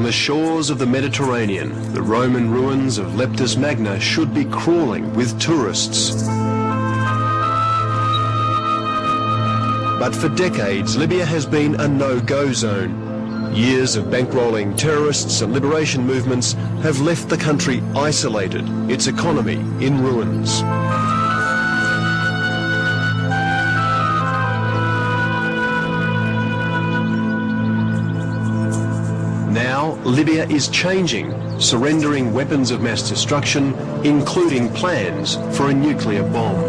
the shores of the Mediterranean, the Roman ruins of Leptis Magna should be crawling with tourists. But for decades, Libya has been a no-go zone. Years of bankrolling terrorists and liberation movements have left the country isolated, its economy in ruins. Now, Libya is changing, surrendering weapons of mass destruction, including plans for a nuclear bomb.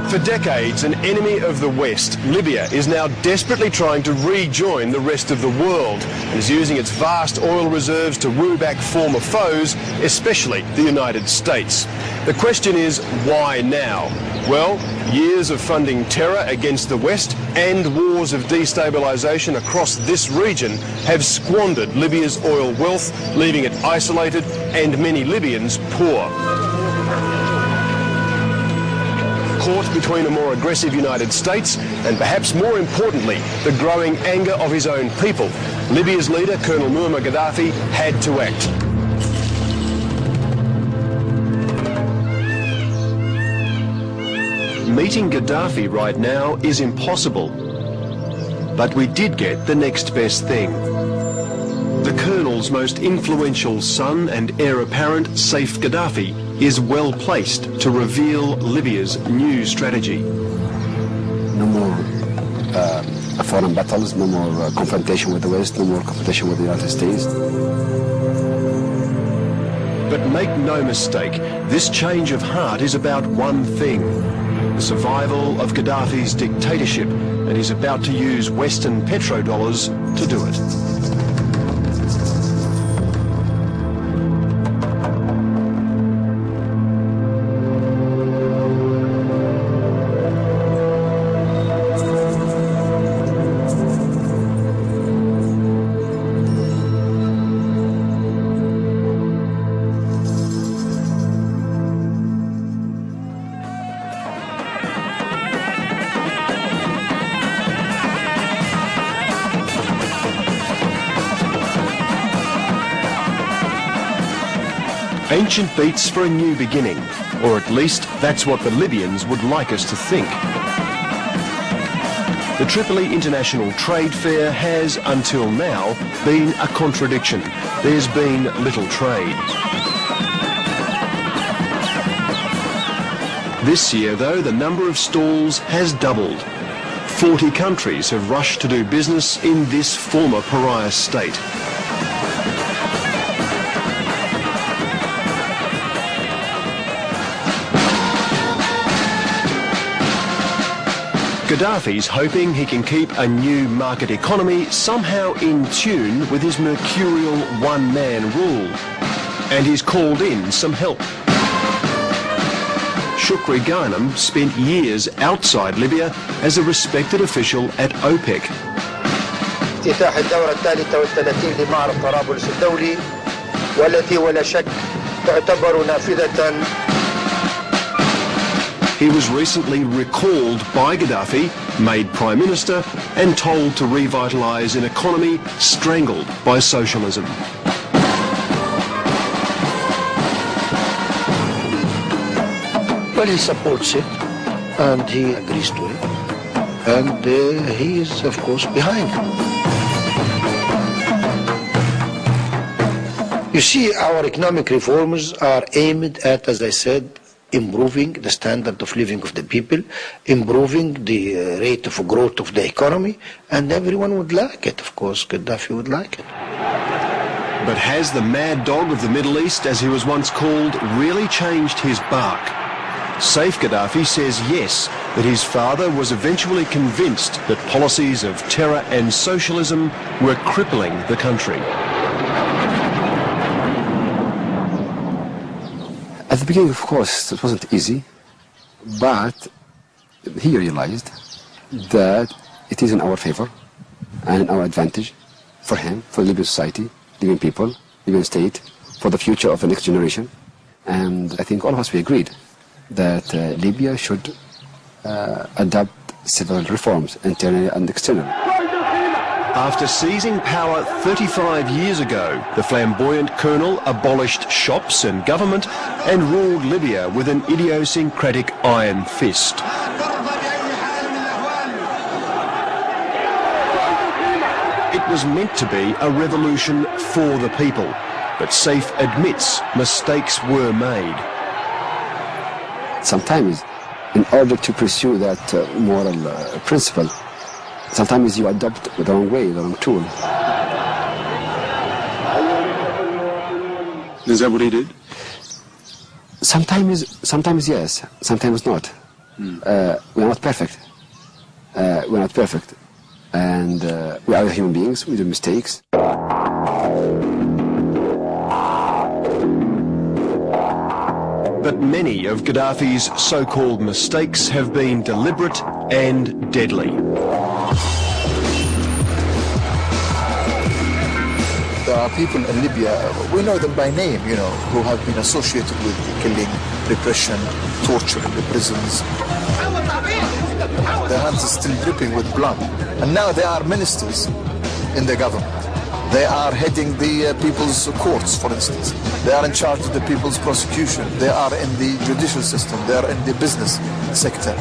For decades, an enemy of the West, Libya is now desperately trying to rejoin the rest of the world and is using its vast oil reserves to woo back former foes, especially the United States. The question is, why now? Well, years of funding terror against the West and wars of destabilisation across this region have squandered Libya's oil wealth, leaving it isolated and many Libyans poor. Caught between a more aggressive United States and perhaps more importantly, the growing anger of his own people, Libya's leader, Colonel Muammar Gaddafi, had to act. Meeting Gaddafi right now is impossible, but we did get the next best thing. The Colonel's most influential son and heir apparent, Saif Gaddafi, is well placed to reveal Libya's new strategy. No more foreign battles, no more confrontation with the West, no more confrontation with the United States. But make no mistake, this change of heart is about one thing: the survival of Gaddafi's dictatorship, and he's about to use Western petrodollars to do it. Ancient beats for a new beginning, or at least that's what the Libyans would like us to think. The Tripoli International Trade Fair has, until now, been a contradiction. There's been little trade. This year, though, the number of stalls has doubled. 40 countries have rushed to do business in this former pariah state. Gaddafi's hoping he can keep a new market economy somehow in tune with his mercurial one-man rule. And he's called in some help. Shukri Ghanem spent years outside Libya as a respected official at OPEC. افتتاح الدورة الثالثة والثلاثين لمعرض طرابلس الدولي والتي ولا شك تعتبر نافذة. He was recently recalled by Gaddafi, made Prime Minister, and told to revitalise an economy strangled by socialism. Well, he supports it, and he agrees to it, and he is, of course, behind it. You see, our economic reforms are aimed at, as I said, improving the standard of living of the people, improving the rate of growth of the economy, and everyone would like it, of course. Gaddafi would like it. But has the mad dog of the Middle East, as he was once called, really changed his bark? Saif Gaddafi says yes, that his father was eventually convinced that policies of terror and socialism were crippling the country. At the beginning, of course, it wasn't easy, but he realized that it is in our favor and in our advantage for him, for Libyan society, Libyan people, Libyan state, for the future of the next generation. And I think all of us, we agreed that Libya should adopt several reforms, internally and externally. After seizing power 35 years ago, the flamboyant colonel abolished shops and government and ruled Libya with an idiosyncratic iron fist. It was meant to be a revolution for the people, but Saif admits mistakes were made. Sometimes, in order to pursue that moral principle, sometimes you adopt the wrong way, the wrong tool. Is that what he did? Sometimes yes, sometimes not. We're not perfect. We're not perfect. And we are human beings, we do mistakes. But many of Gaddafi's so-called mistakes have been deliberate and deadly. There are people in Libya, we know them by name, you know, who have been associated with killing, repression, torture in the prisons. Their hands are still dripping with blood. And now they are ministers in the government. They are heading the people's courts, for instance. They are in charge of the people's prosecution. They are in the judicial system. They are in the business sector.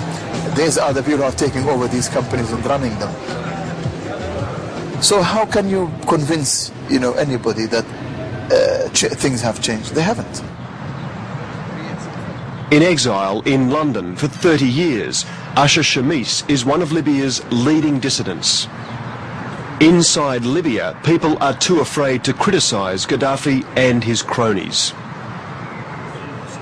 These are the people who are taking over these companies and running them. So how can you convince, you know, anybody that things have changed? They haven't. In exile in London for 30 years, Asher Shamis is one of Libya's leading dissidents. Inside Libya, people are too afraid to criticise Gaddafi and his cronies.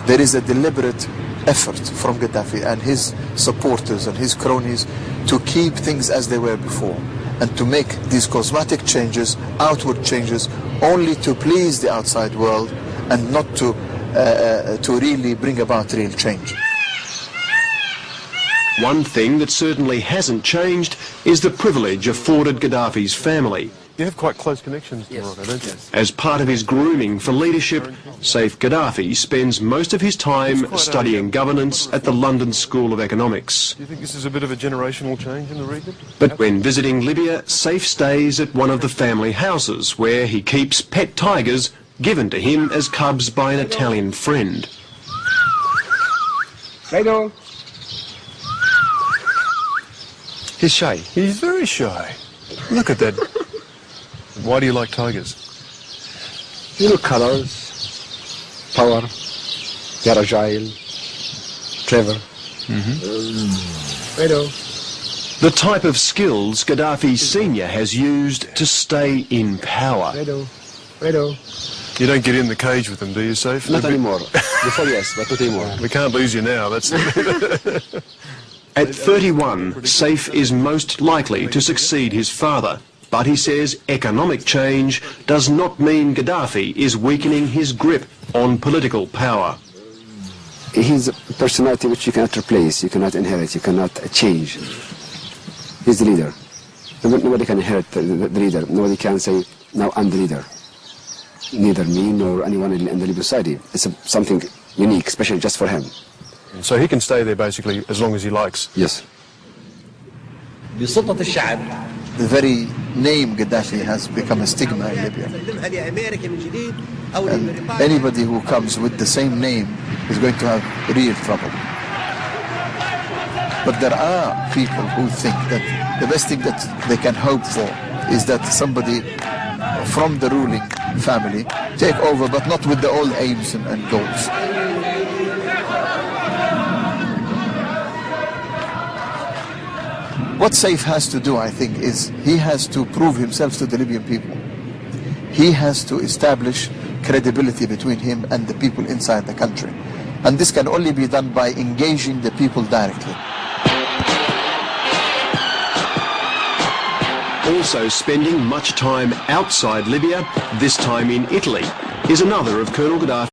There is a deliberate effort from Gaddafi and his supporters and his cronies to keep things as they were before and to make these cosmetic changes, outward changes, only to please the outside world and not to really bring about real change. One thing that certainly hasn't changed is the privilege afforded Gaddafi's family. You have quite close connections to Morocco, don't you? As part of his grooming for leadership, Saif Gaddafi spends most of his time studying governance at the London School of Economics. Do you think this is a bit of a generational change in the region? But when visiting Libya, Saif stays at one of the family houses where he keeps pet tigers given to him as cubs by an Italian friend. Hello. He's shy. He's very shy. Look at that. Why do you like tigers? You know, colors, power, they're agile, clever. Hello. The type of skills Gaddafi Sr. has used to stay in power. Hello. Hello. You don't get in the cage with them, do you, Saif? Not anymore. Before, yes, but not anymore. We can't lose you now, that's At 31, Saif is most likely to succeed his father. But he says economic change does not mean Gaddafi is weakening his grip on political power. He's a personality which you cannot replace, you cannot inherit, you cannot change. He's the leader. Nobody can inherit the leader. Nobody can say, now I'm the leader. Neither me nor anyone in the Libyan society. It's something unique, especially just for him. So he can stay there basically as long as he likes. Yes. The very name Gaddafi has become a stigma in Libya. And anybody who comes with the same name is going to have real trouble. But there are people who think that the best thing that they can hope for is that somebody from the ruling family take over, but not with the old aims and goals. What Saif has to do, I think, is he has to prove himself to the Libyan people. He has to establish credibility between him and the people inside the country. And this can only be done by engaging the people directly. Also spending much time outside Libya, this time in Italy, is another of Colonel Gaddafi.